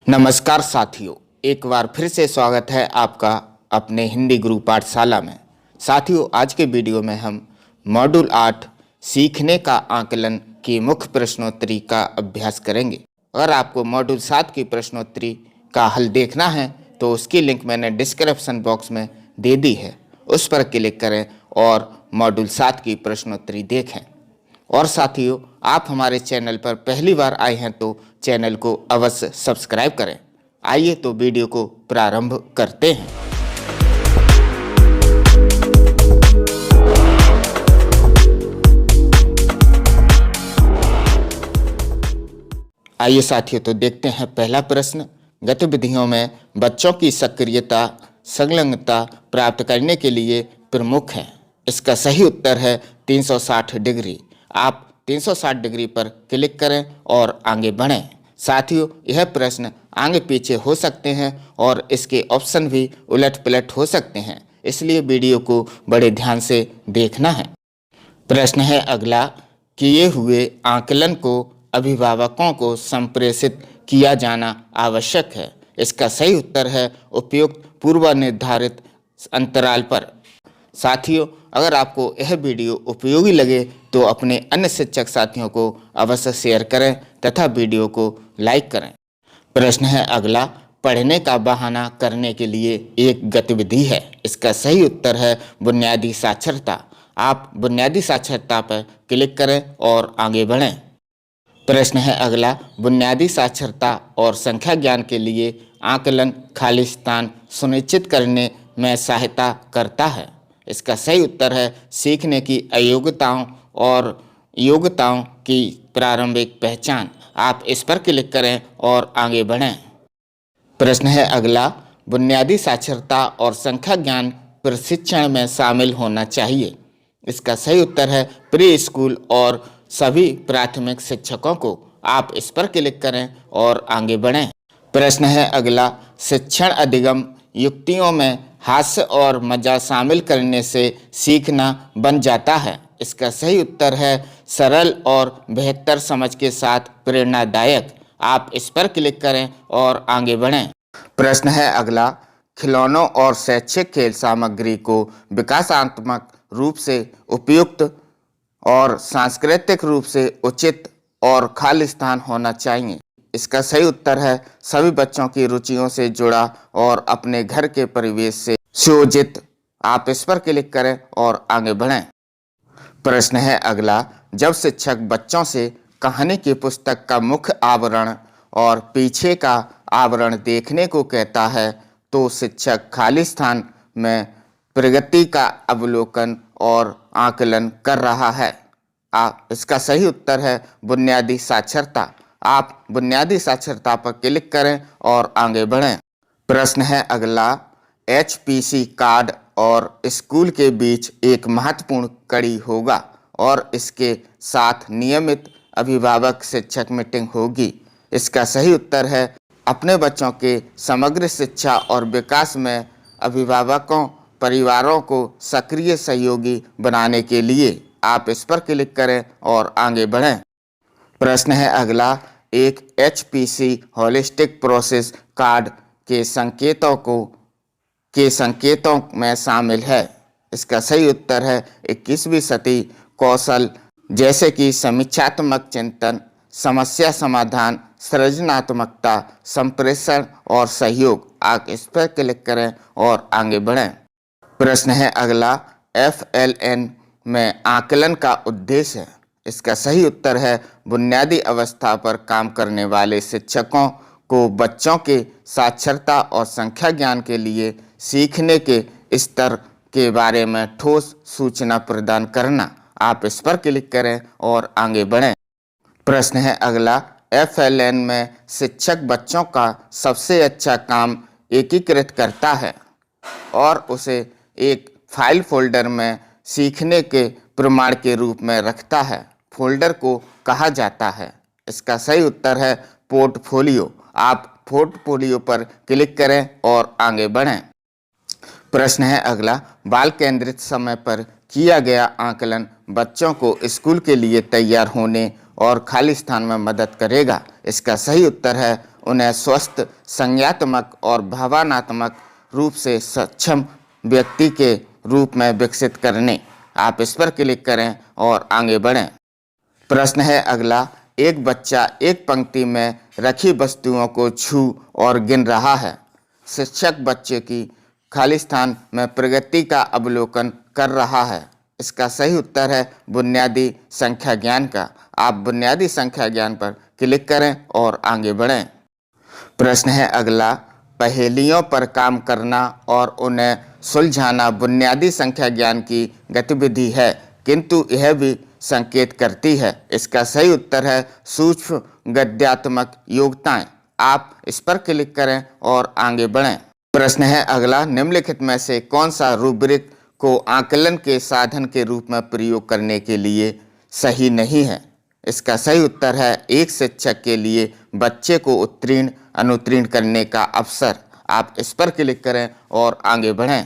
नमस्कार साथियों, एक बार फिर से स्वागत है आपका अपने हिंदी गुरु पाठशाला में। साथियों, आज के वीडियो में हम मॉड्यूल 8 सीखने का आकलन की मुख्य प्रश्नोत्तरी का अभ्यास करेंगे। अगर आपको मॉड्यूल 7 की प्रश्नोत्तरी का हल देखना है तो उसकी लिंक मैंने डिस्क्रिप्शन बॉक्स में दे दी है, उस पर क्लिक करें और मॉड्यूल 7 की प्रश्नोत्तरी देखें। और साथियों, आप हमारे चैनल पर पहली बार आए हैं तो चैनल को अवश्य सब्सक्राइब करें। आइए तो वीडियो को प्रारंभ करते हैं। आइए साथियों, तो देखते हैं पहला प्रश्न। गतिविधियों में बच्चों की सक्रियता संलग्नता प्राप्त करने के लिए प्रमुख है। इसका सही उत्तर है 360 डिग्री। आप 360 डिग्री पर क्लिक करें और आगे बढ़ें। साथियों, यह प्रश्न आगे पीछे हो सकते हैं और इसके ऑप्शन भी उलट पलट हो सकते हैं, इसलिए वीडियो को बड़े ध्यान से देखना है। प्रश्न है अगला, किए हुए आकलन को अभिभावकों को संप्रेषित किया जाना आवश्यक है। इसका सही उत्तर है उपयुक्त पूर्व निर्धारित अंतराल पर। साथियों, अगर आपको यह वीडियो उपयोगी लगे तो अपने अन्य शिक्षक साथियों को अवश्य शेयर करें तथा वीडियो को लाइक करें। प्रश्न है अगला, पढ़ने का बहाना करने के लिए एक गतिविधि है। इसका सही उत्तर है बुनियादी साक्षरता। आप बुनियादी साक्षरता पर क्लिक करें और आगे बढ़ें। प्रश्न है अगला, बुनियादी साक्षरता और संख्या ज्ञान के लिए आकलन खालिस्तान सुनिश्चित करने में सहायता करता है। इसका सही उत्तर है सीखने की अयोग्यताओं और योग्यताओं की प्रारंभिक पहचान। आप इस पर क्लिक करें और आगे बढ़ें। प्रश्न है अगला, बुनियादी साक्षरता और संख्या ज्ञान प्रशिक्षण में शामिल होना चाहिए। इसका सही उत्तर है प्री स्कूल और सभी प्राथमिक शिक्षकों को। आप इस पर क्लिक करें और आगे बढ़ें। प्रश्न है अगला, शिक्षण अधिगम युक्तियों में हास्य और मजा शामिल करने से सीखना बन जाता है। इसका सही उत्तर है सरल और बेहतर समझ के साथ प्रेरणादायक। आप इस पर क्लिक करें और आगे बढ़ें। प्रश्न है अगला, खिलौनों और शैक्षिक खेल सामग्री को विकासात्मक रूप से उपयुक्त और सांस्कृतिक रूप से उचित और खालिस्तान होना चाहिए। इसका सही उत्तर है सभी बच्चों की रुचियों से जुड़ा और अपने घर के परिवेश से सुयोजित। आप इस पर क्लिक करें और आगे बढ़ें। प्रश्न है अगला, जब शिक्षक बच्चों से कहानी की पुस्तक का मुख्य आवरण और पीछे का आवरण देखने को कहता है तो शिक्षक खाली स्थान में प्रगति का अवलोकन और आकलन कर रहा है। इसका सही उत्तर है बुनियादी साक्षरता। आप बुनियादी साक्षरता पर क्लिक करें और आगे बढ़ें। प्रश्न है अगला, HPC कार्ड और स्कूल के बीच एक महत्वपूर्ण कड़ी होगा और इसके साथ नियमित अभिभावक शिक्षक मीटिंग होगी। इसका सही उत्तर है अपने बच्चों के समग्र शिक्षा और विकास में अभिभावकों परिवारों को सक्रिय सहयोगी बनाने के लिए। आप इस पर क्लिक करें और आगे बढ़ें। प्रश्न है अगला, एक HPC होलिस्टिक प्रोसेस कार्ड के संकेतों में शामिल है। इसका सही उत्तर है 21वीं सदी कौशल जैसे कि समीक्षात्मक चिंतन, समस्या समाधान, सृजनात्मकता, संप्रेषण और सहयोग। आप इस पर क्लिक करें और आगे बढ़ें। प्रश्न है अगला, FLN में आकलन का उद्देश्य है। इसका सही उत्तर है बुनियादी अवस्था पर काम करने वाले शिक्षकों को बच्चों के साक्षरता और संख्या ज्ञान के लिए सीखने के स्तर के बारे में ठोस सूचना प्रदान करना। आप इस पर क्लिक करें और आगे बढ़ें। प्रश्न है अगला, FLN में शिक्षक बच्चों का सबसे अच्छा काम एकीकृत करता है और उसे एक फाइल फोल्डर में सीखने के प्रमाण के रूप में रखता है। फोल्डर को कहा जाता है। इसका सही उत्तर है पोर्टफोलियो। आप पोर्टफोलियो पर क्लिक करें और आगे बढ़ें। प्रश्न है अगला, बाल केंद्रित समय पर किया गया आकलन बच्चों को स्कूल के लिए तैयार होने और खाली स्थान में मदद करेगा? इसका सही उत्तर है उन्हें स्वस्थ, संज्ञात्मक और भावनात्मक रूप से सक्षम व्यक्ति के रूप में विकसित करने। आप इस पर क्लिक करें और आगे बढ़ें। प्रश्न है अगला, एक बच्चा एक पंक्ति में रखी वस्तुओं को छू और गिन रहा है। शिक्षक बच्चे की खाली स्थान में प्रगति का अवलोकन कर रहा है। इसका सही उत्तर है बुनियादी संख्या ज्ञान का। आप बुनियादी संख्या ज्ञान पर क्लिक करें और आगे बढ़ें। प्रश्न है अगला, पहेलियों पर काम करना और उन्हें सुलझाना बुनियादी संख्या ज्ञान की गतिविधि है, किंतु यह भी संकेत करती है। इसका सही उत्तर है सूक्ष्म गद्यात्मक योग्यताएं। आप इस पर क्लिक करें और आगे बढ़ें। प्रश्न है अगला, निम्नलिखित में से कौन सा रूब्रिक को आकलन के साधन के रूप में प्रयोग करने के लिए सही नहीं है? इसका सही उत्तर है एक शिक्षक के लिए बच्चे को उत्तीर्ण अनुत्तीर्ण करने का अवसर। आप इस पर क्लिक करें और आगे बढ़ें।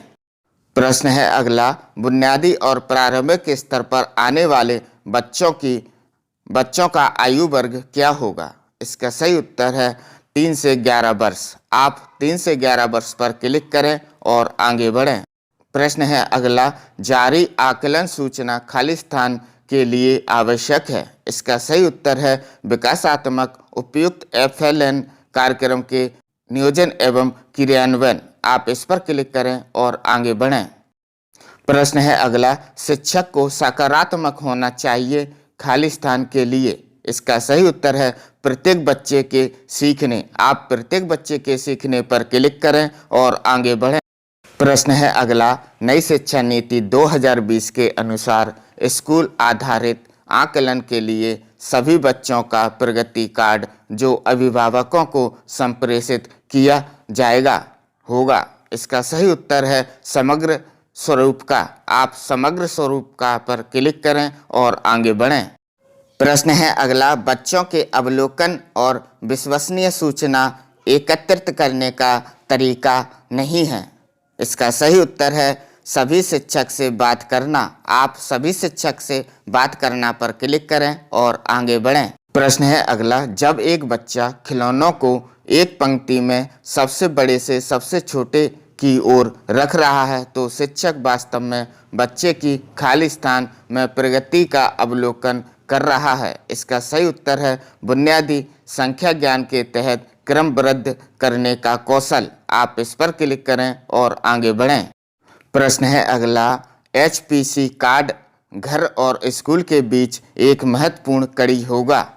प्रश्न है अगला, बुनियादी और प्रारंभिक स्तर पर आने वाले बच्चों का आयु वर्ग क्या होगा? इसका सही उत्तर है 3 से 11 वर्ष। आप 3 से 11 वर्ष पर क्लिक करें और आगे बढ़ें। प्रश्न है अगला, जारी आकलन सूचना खाली स्थान के लिए आवश्यक है। इसका सही उत्तर है विकासात्मक उपयुक्त FLN कार्यक्रम के नियोजन एवं क्रियान्वयन। आप इस पर क्लिक करें और आगे बढ़ें। प्रश्न है अगला, शिक्षक को सकारात्मक होना चाहिए खाली स्थान के लिए। इसका सही उत्तर है प्रत्येक बच्चे के सीखने। आप प्रत्येक बच्चे के सीखने पर क्लिक करें और आगे बढ़ें। प्रश्न है अगला, नई शिक्षा नीति 2020 के अनुसार स्कूल आधारित आकलन के लिए सभी बच्चों का प्रगति कार्ड जो अभिभावकों को संप्रेषित किया जाएगा होगा। इसका सही उत्तर है समग्र स्वरूप का। आप समग्र स्वरूप का पर क्लिक करें और आगे बढ़ें। प्रश्न है अगला, बच्चों के अवलोकन और विश्वसनीय सूचना एकत्रित करने का तरीका नहीं है। इसका सही उत्तर है सभी शिक्षक से बात करना। आप सभी शिक्षक से बात करना पर क्लिक करें और आगे बढ़ें। प्रश्न है अगला, जब एक बच्चा खिलौनों को एक पंक्ति में सबसे बड़े से सबसे छोटे की ओर रख रहा है तो शिक्षक वास्तव में बच्चे की खाली स्थान में प्रगति का अवलोकन कर रहा है। इसका सही उत्तर है बुनियादी संख्या ज्ञान के तहत क्रमबद्ध करने का कौशल। आप इस पर क्लिक करें और आगे बढ़ें। प्रश्न है अगला, HPC कार्ड घर और स्कूल के बीच एक महत्वपूर्ण कड़ी होगा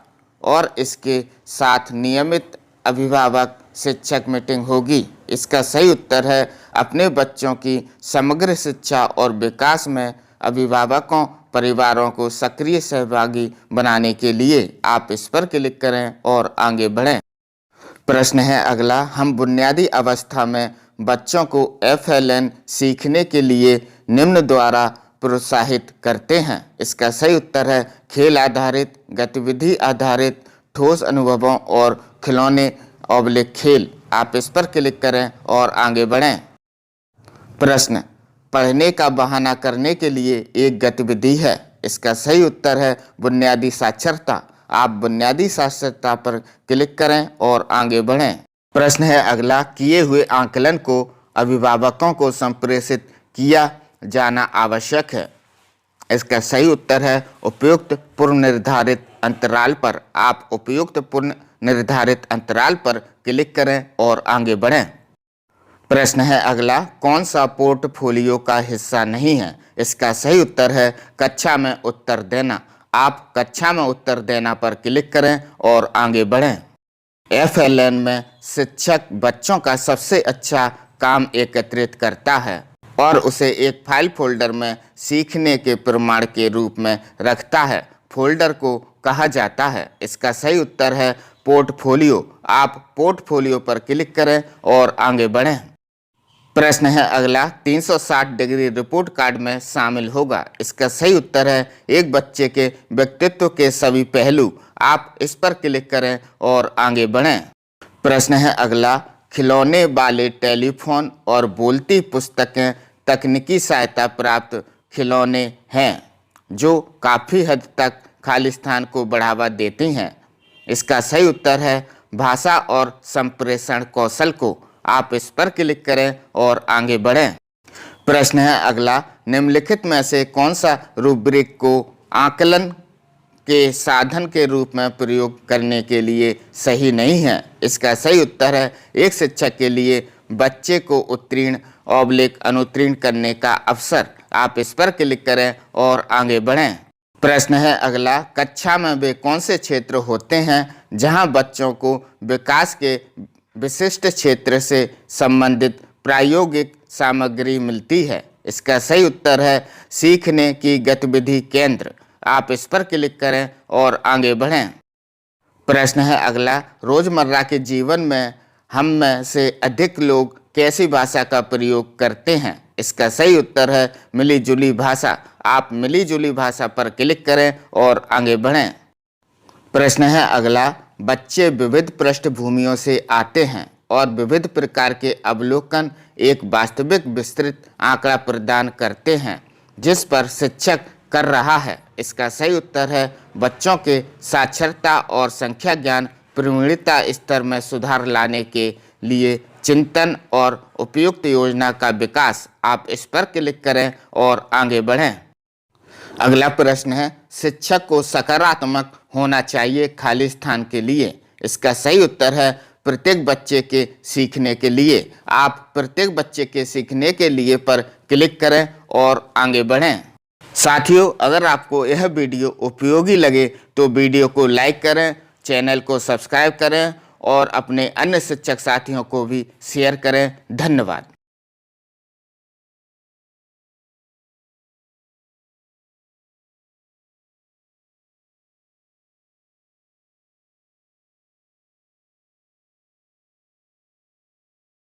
और इसके साथ नियमित अभिभावक शिक्षक मीटिंग होगी। इसका सही उत्तर है अपने बच्चों की समग्र शिक्षा और विकास में अभिभावकों परिवारों को सक्रिय सहभागी बनाने के लिए। आप इस पर क्लिक करें और आगे बढ़ें। प्रश्न है अगला, हम बुनियादी अवस्था में बच्चों को FLN सीखने के लिए निम्न द्वारा प्रोत्साहित करते हैं। इसका सही उत्तर है खेल आधारित, गतिविधि आधारित, ठोस अनुभवों और खिलौने खेल। आप इस पर क्लिक करें और आगे बढ़ें। प्रश्न, पढ़ने का बहाना करने के लिए एक गतिविधि है। इसका सही उत्तर है बुनियादी साक्षरता। आप बुनियादी साक्षरता पर क्लिक करें और आगे बढ़ें। प्रश्न है अगला, किए हुए आकलन को अभिभावकों को संप्रेषित किया जाना आवश्यक है। इसका सही उत्तर है उपयुक्त पूर्व निर्धारित अंतराल पर। आप उपयुक्त पूर्व निर्धारित अंतराल पर क्लिक करें और आगे बढ़ें। प्रश्न है अगला, कौन सा पोर्टफोलियो का हिस्सा नहीं है? इसका सही उत्तर है कक्षा में उत्तर देना। आप कक्षा में उत्तर देना पर क्लिक करें और आगे बढ़ें। FLN में शिक्षक बच्चों का सबसे अच्छा काम एकत्रित करता है और उसे एक फाइल फोल्डर में सीखने के प्रमाण के रूप में रखता है। फोल्डर को कहा जाता है। इसका सही उत्तर है पोर्टफोलियो। आप पोर्टफोलियो पर क्लिक करें और आगे बढ़ें। प्रश्न है अगला, 360 डिग्री रिपोर्ट कार्ड में शामिल होगा। इसका सही उत्तर है एक बच्चे के व्यक्तित्व के सभी पहलू। आप इस पर क्लिक करें और आगे बढ़ें। प्रश्न है अगला, खिलौने वाले टेलीफोन और बोलती पुस्तकें तकनीकी सहायता प्राप्त खिलौने हैं जो काफ़ी हद तक खाली स्थान को बढ़ावा देती हैं? इसका सही उत्तर है भाषा और संप्रेषण कौशल को। आप इस पर क्लिक करें और आगे बढ़ें। प्रश्न है अगला, निम्नलिखित में से कौन सा रूब्रिक को आकलन के साधन के रूप में प्रयोग करने के लिए सही नहीं है? इसका सही उत्तर है एक शिक्षक के लिए बच्चे को उत्तीर्ण अनुत्तीर्ण करने का अवसर। आप इस पर क्लिक करें और आगे बढ़ें। प्रश्न है अगला, कक्षा में वे कौन से क्षेत्र होते हैं जहां बच्चों को विकास के विशिष्ट क्षेत्र से संबंधित प्रायोगिक सामग्री मिलती है? इसका सही उत्तर है सीखने की गतिविधि केंद्र। आप इस पर क्लिक करें और आगे बढ़ें। प्रश्न है अगला, रोजमर्रा के जीवन में हम में से अधिक लोग कैसी भाषा का प्रयोग करते हैं? इसका सही उत्तर है मिली जुली भाषा। आप मिली जुली भाषा पर क्लिक करें और आगे बढ़ें। प्रश्न है अगला, बच्चे विविध पृष्ठभूमियों से आते हैं और विविध प्रकार के अवलोकन एक वास्तविक विस्तृत आंकड़ा प्रदान करते हैं जिस पर शिक्षक कर रहा है। इसका सही उत्तर है बच्चों के साक्षरता और संख्या ज्ञान प्रवीणता स्तर में सुधार लाने के लिए चिंतन और उपयुक्त योजना का विकास। आप इस पर क्लिक करें और आगे बढ़ें। अगला प्रश्न है, शिक्षक को सकारात्मक होना चाहिए खाली स्थान के लिए? इसका सही उत्तर है प्रत्येक बच्चे के सीखने के लिए। आप प्रत्येक बच्चे के सीखने के लिए पर क्लिक करें और आगे बढ़ें। साथियों, अगर आपको यह वीडियो उपयोगी लगे तो वीडियो को लाइक करें, चैनल को सब्सक्राइब करें और अपने अन्य शिक्षक साथियों को भी शेयर करें। धन्यवाद।